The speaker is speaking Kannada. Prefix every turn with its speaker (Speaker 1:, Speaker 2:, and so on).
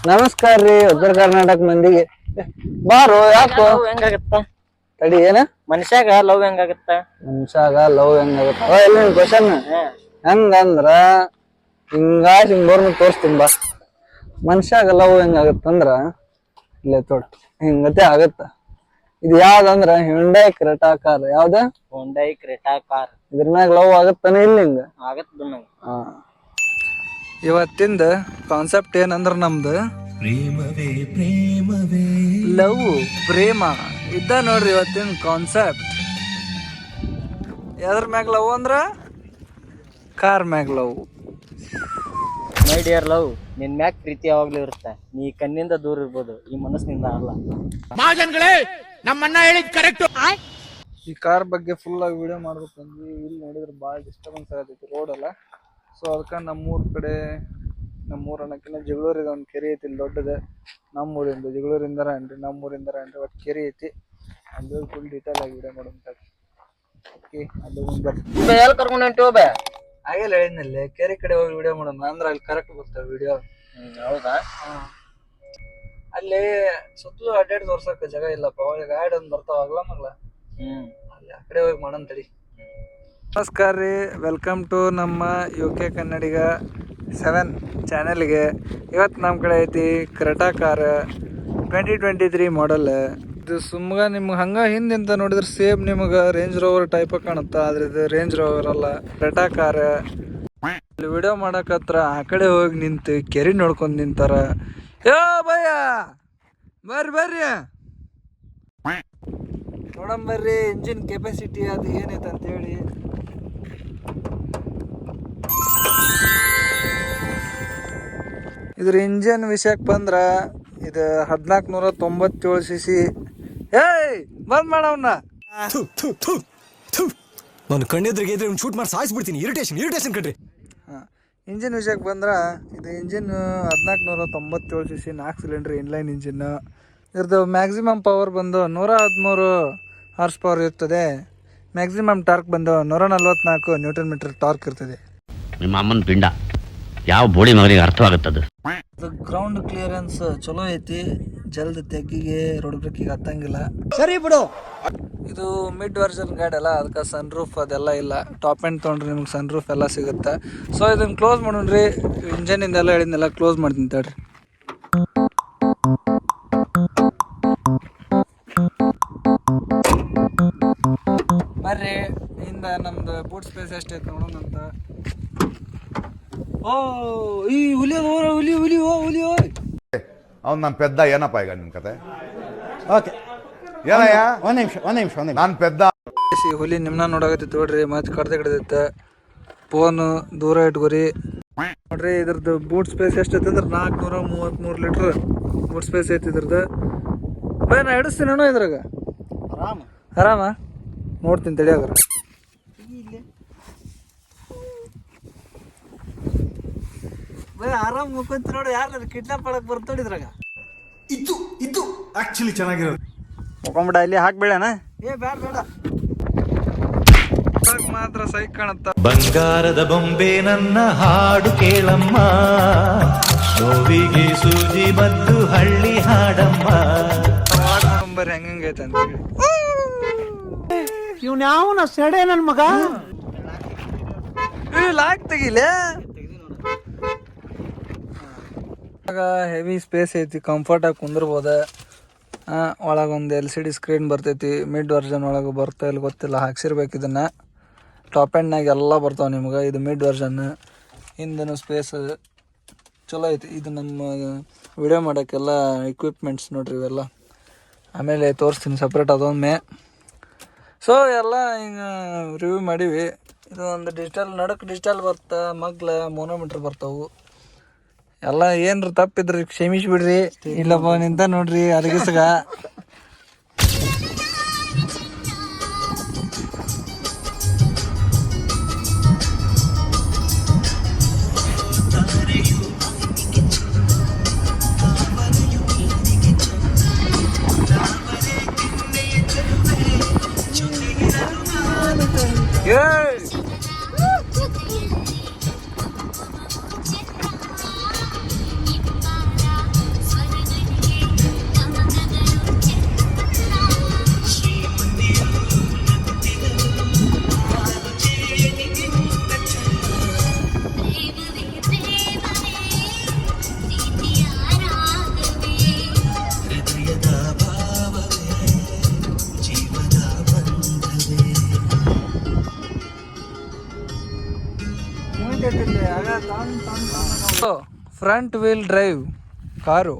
Speaker 1: ನಮಸ್ಕಾರ ರೀ ಉತ್ತರ ಕರ್ನಾಟಕ ಮಂದಿಗೆ. ಬಾರೋ ಯಾಕೋ
Speaker 2: ಹೆಂಗಾಗತ್ತ
Speaker 1: ತಡಿ ಏನ
Speaker 2: ಮನುಷ್ಯಾಗ ಲವ್ ಹೆಂಗಾಗತ್ತ
Speaker 1: ಎಲ್ಲಿ ಕ್ವಶನ್ ಹೆಂಗಂದ್ರ ಹಿಂಗೋರ್ನ ತೋರಿಸ್ತೀನಿ ಬಾ. ಮನುಷ್ಯಾಗ ಲವ್ ಹೆಂಗಾಗತ್ತಂದ್ರ ಇಲ್ಲೇ ತೋಡ ಹಿಂಗತೆ ಆಗತ್ತ. ಇದು ಯಾವ್ದಂದ್ರ ಹ್ಯುಂಡೈ ಕ್ರೆಟಾ ಕಾರ್. ಯಾವ್ದ
Speaker 2: ಹೊಂಡೈ ಕ್ರೆಟಾ ಕಾರ್.
Speaker 1: ಇದ್ರ ಮ್ಯಾಗ ಲವ್ ಆಗತ್ತಾನ ಇಲ್ಲ ಹಿಂಗ
Speaker 2: ಆಗತ್ತ.
Speaker 1: ಹಾ ಇವತ್ತಿಂದ ಕಾನ್ಸೆಪ್ಟ್ ಏನಂದ್ರ ನಮ್ದು
Speaker 3: ಪ್ರೇಮವೇ ಪ್ರೇಮವೇ
Speaker 1: ಲವ್ ಪ್ರೇಮ ಇದ್ದ ನೋಡ್ರಿ ಇವತ್ತಿನ ಕಾನ್ಸೆಪ್ಟ್. ಯಾವ್ದ್ರ ಮ್ಯಾಗ ಲವ್ ಅಂದ್ರ ಕಾರ್ ಮ್ಯಾಗ ಲವ್.
Speaker 2: ಮೈ ಡಿಯರ್ ಲವ್, ನಿನ್ ಮ್ಯಾಗ ಪ್ರೀತಿ ಯಾವಾಗ್ಲೂ ಇರುತ್ತೆ. ನೀ ಕಣ್ಣಿಂದ ದೂರ ಇರ್ಬೋದು, ಈ ಮನಸ್ಸಿನಿಂದ ಅಲ್ಲ.
Speaker 3: ನಮ್ಮನ್ನ ಹೇಳಿದ್ ಕರೆಕ್ಟ್.
Speaker 1: ಈ ಕಾರ್ ಬಗ್ಗೆ ಫುಲ್ ಆಗಿ ವಿಡಿಯೋ ಮಾಡ್ಬೇಕಂದ್ವಿ. ಇಲ್ಲಿ ನೋಡಿದ್ರೆ ಭಾಳ ಡಿಸ್ಟರ್ಬೆನ್ಸ್ ಆಗತೈತಿ ರೋಡ್ ಎಲ್ಲ. ಸೊ ಅದಕ್ಕೆ ನಮ್ಮೂರ ಕಡೆ, ನಮ್ಮೂರ ಅನ್ನೋಕ್ಕಿಂತ ಜಗಳೂರಿದ ಒಂದು ಕೆರೆ ಐತಿ ಇಲ್ಲಿ ದೊಡ್ಡದೆ. ನಮ್ಮೂರಿಂದ ಜಗಳೂರಿಂದಾರ ಅನ್ರಿ, ನಮ್ಮೂರಿಂದಾರ ಅನ್ರಿ, ಒಟ್ಟು ಕೆರೆ ಐತಿ. ಅಲ್ಲಿ ಫುಲ್ ಡೀಟೇಲ್ ಆಗಿ ವಿಡಿಯೋ ಮಾಡೋಂತ. ಓಕೆ, ಅಲ್ಲಿ ಬರ್ತೀವಿ.
Speaker 2: ಎಲ್ಲಿ ಕರ್ಕೊಂಡು ಹೊಂಟಿ ಬೇ?
Speaker 1: ಹಾಗೆಲ್ಲ ಹೇಳಿದ್ನಲ್ಲಿ ಕೆರೆ ಕಡೆ ಹೋಗಿ ವಿಡಿಯೋ ಮಾಡೋಣ ಅಂದ್ರೆ ಅಲ್ಲಿ ಕರೆಕ್ಟ್ ಬರ್ತಾವೆ ವಿಡಿಯೋ.
Speaker 2: ಹೌದಾ?
Speaker 1: ಅಲ್ಲಿ ಸುತ್ತಲೂ ಅಡ್ಡಾಡಿ ತೋರ್ಸಕ್ ಜಾಗ ಇಲ್ಲಪ್ಪ. ಅವಾಗ ಗಾಡಿ ಒಂದು ಬರ್ತಾವ ಆಗ್ಲ ಮಗ್ಲ. ಅಲ್ಲಿ ಆ ಕಡೆ ಹೋಗಿ ಮಾಡೋಣ ತಡಿ. ನಮಸ್ಕಾರ ರೀ, ವೆಲ್ಕಮ್ ಟು ನಮ್ಮ UK ಕನ್ನಡಿಗ 7 ಚಾನೆಲ್ಗೆ. ಇವತ್ತು ನಮ್ಮ ಕಡೆ ಐತಿ ಕ್ರೆಟಾ ಕಾರ್ 2023 ಮಾಡಲ್. ಇದು ಸುಮ್ಗ ನಿಮ್ಗೆ ಹಂಗ ಹಿಂದಿಂದ ನೋಡಿದ್ರೆ ಸೇಮ್ ನಿಮಗೆ ರೇಂಜ್ ರೋವರ್ ಟೈಪ್ ಕಾಣುತ್ತಾ, ಆದ್ರೆ ಇದು ರೇಂಜ್ ರೋವರ್ ಅಲ್ಲ, ಕ್ರೆಟಾ ಕಾರ್. ಇಲ್ಲಿ ವಿಡಿಯೋ ಮಾಡಕತ್ರ ಆ ಕಡೆ ಹೋಗಿ ನಿಂತು ಕೆರೆ ನೋಡ್ಕೊಂಡು ನಿಂತಾರ. ಯೋ ಭಯ್ಯ ಬರ್ರಿ ನೋಡಂಬರ್ರಿ ಇಂಜಿನ್ ಕೆಪಾಸಿಟಿ ಅದು ಏನೈತೆ ಅಂತೇಳಿ. ಇದ್ರ ಇಂಜಿನ್ ವಿಷಯಕ್ಕೆ ಬಂದ್ರ ಇದು 1497 cc. ಏಯ್ ಬಂದ್ ಮಾಡವನ್ನ
Speaker 3: ನಾನು ಕಣ್ಣೆದ್ರಿಗೆ ಇದ್ರೆ ಶೂಟ್ ಮಾಡಿ ಸಾಯಿಸ್ಬಿಡ್ತೀನಿ. ಇರಿಟೇಷನ್ ಕಣ್ರಿ.
Speaker 1: ಇಂಜಿನ್ ವಿಷಯಕ್ಕೆ ಬಂದ್ರೆ ಇದು engine 1497 cc 4 cylinder inline engine. ಇದ್ರದ್ದು ಮ್ಯಾಕ್ಸಿಮಮ್ ಪವರ್ ಬಂದು 113 ಹಾರ್ಸ್ ಪವರ್ ಇರ್ತದೆ. ಮ್ಯಾಕ್ಸಿಮಮ್ ಟಾರ್ಕ್ ಬಂದು 144 ನ್ಯೂಟನ್ ಮೀಟರ್ ಟಾರ್ಕ್ ಇರ್ತದೆ.
Speaker 4: ನಿಮ್ಮ ಅಮ್ಮನ ಪಿಂಡ ಯಾವ ಬೋಡಿ ಮಗನಿಗೆ ಅರ್ಥವಾಗುತ್ತದೆ.
Speaker 1: ಇದು ಗ್ರೌಂಡ್ ಕ್ಲಿಯರೆನ್ಸ್ ಚಲೋ ಐತಿ. ಜಲ್ದಿ ತೆಗ್ಗಿಗೆ ರೋಡ್ ಬ್ರೇಕಿಗೆ ಹತ್ತಂಗಿಲ್ಲ.
Speaker 3: ಸರಿ ಬಿಡು.
Speaker 1: ಇದು ಮಿಡ್ ವರ್ಷನ್ ಗಾಡಿ ಅಲ್ಲ, ಅದಕ್ಕೆ ಸನ್ ರೂಫ್ ಅದೆಲ್ಲ ಇಲ್ಲ. ಟಾಪ್ ಎಂಡ್ ತೊಗೊಂಡ್ರಿ ನಿಮ್ಗೆ ಸನ್ ರೂಫ್ ಎಲ್ಲ ಸಿಗುತ್ತೆ. ಸೊ ಇದನ್ನು ಕ್ಲೋಸ್ ಮಾಡೋಣ್ರಿ. ಇಂಜನಿಂದೆಲ್ಲ ಹೇಳಿದ್ನೆಲ್ಲ ಕ್ಲೋಸ್ ಮಾಡ್ತೀನಿ ತಡ್ರಿ. ಬರ್ರಿ ಇಂದ ನಮ್ದು ಬೂಟ್ ಸ್ಪೇಸ್ ಎಷ್ಟೈತೆ ನೋಡೋಣ ಅಂತ. ಓ ಈ ಹುಲಿ
Speaker 5: ಅವ್ನು ನನ್ನ ಪೆದ್ದ. ಏನಪ್ಪ ಈಗ ನಿಮ್ಮ ಕತೆ?
Speaker 3: ಓಕೆ,
Speaker 5: ಏನಯ್ಯ?
Speaker 3: ಒಂದ್ ನಿಮಿಷ
Speaker 5: ನಾನು ಪೆದ್ದ.
Speaker 1: ಹುಲಿ ನಿಮ್ನ ನೋಡಕತ್ತೈತಿ ನೋಡ್ರಿ. ಮತ್ತೆ ಕಡ್ದೆ ಕಡ್ದೈತೆ. ಫೋನು ದೂರ ಇಟ್ಕೋರಿ ನೋಡ್ರಿ. ಇದ್ರದ್ದು ಬೂಟ್ ಸ್ಪೇಸ್ ಎಷ್ಟೈತೆ ಅಂದ್ರೆ 433 ಲೀಟ್ರ್ ಬೂಟ್ ಸ್ಪೇಸ್ ಐತಿ ಇದ್ರದ್ದು. ಬೈ ನಾ ಹಿಡಿಸ್ತೀನೋ ಇದ್ರಾಗ ಆರಾಮ ನೋಡ್ತೀನಿ ತಡಿಯಾಗ್ರ. ಬೈ ಆರಾಮ್ ಮುಖಂತ ನೋಡಿ. ಯಾರು ಕಿಡ್ನಾಪ್ ಮಾಡಕ್ ಬರ್ತೋಡಿ ಇದ್ರಾಗ.
Speaker 3: ಇದು ಆಕ್ಚುಲಿ ಚೆನ್ನಾಗಿರೋದು.
Speaker 2: ಮುಖಂಬಿಡ ಇಲ್ಲಿ ಹಾಕ್ಬೇಡಣ.
Speaker 1: ಬೇಡ ಮಾತ್ರ ಸೈಕ್ ಕಾಣುತ್ತ.
Speaker 6: ಬಂಗಾರದ ಬೊಂಬೆ ನನ್ನ ಹಾಡು ಕೇಳಮ್ಮ, ನೋವಿಗೆ ಸೂಜಿ ಮತ್ತು ಹಳ್ಳಿ ಹಾಡಮ್ಮ.
Speaker 1: ಬರ್ರಿ ಹೆಂಗೈತೆ ಅಂತೇಳಿ.
Speaker 3: ಇವ್ನ್ಯಾವನ ಸೆಡೆ ನನ್ ಮಗ.
Speaker 1: ಲಾಕ್ ತೆಗಿಲೆ. ಹೆವಿ ಸ್ಪೇಸ್ ಐತಿ, ಕಂಫರ್ಟ್ ಆಗಿ ಕುಂದಿರ್ಬೋದ. ಒಳಗೊಂದು LCD ಸ್ಕ್ರೀನ್ ಬರ್ತೈತಿ. ಮಿಡ್ ವರ್ಷನ್ ಒಳಗೆ ಬರ್ತಾ ಇಲ್ಲ ಗೊತ್ತಿಲ್ಲ, ಹಾಕ್ಸಿರ್ಬೇಕು ಇದನ್ನು. ಟಾಪ್ ಎಂಡ್ನಾಗ ಎಲ್ಲ ಬರ್ತಾವೆ ನಿಮ್ಗೆ. ಇದು ಮಿಡ್ ವರ್ಷನ್. ಹಿಂದೂ ಸ್ಪೇಸ್ ಚಲೋ ಐತಿ. ಇದು ನಮ್ಮ ವಿಡಿಯೋ ಮಾಡೋಕ್ಕೆಲ್ಲ ಎಕ್ವಿಪ್ಮೆಂಟ್ಸ್ ನೋಡ್ರಿ ಇವೆಲ್ಲ. ಆಮೇಲೆ ತೋರಿಸ್ತೀನಿ ಸಪ್ರೇಟ್ ಅದೊಮ್ಮೆ. ಸೊ ಎಲ್ಲ ಹಿಂಗೆ ರಿವ್ಯೂ ಮಾಡೀವಿ. ಇದು ಒಂದು ಡಿಜಿಟಲ್ ಬರ್ತಾ ಮಗ್ಲ ಮೋನೋಮೀಟ್ರ್ ಬರ್ತಾವೆ ಎಲ್ಲ. ಏನ್ರ ತಪ್ಪಿದ್ರಿ ಕ್ಷಮಿಸ್ಬಿಡ್ರಿ. ಇಲ್ಲಪ್ಪ ನಿಂತ ನೋಡ್ರಿ ಅರಗಿಸಗ. Front wheel drive car.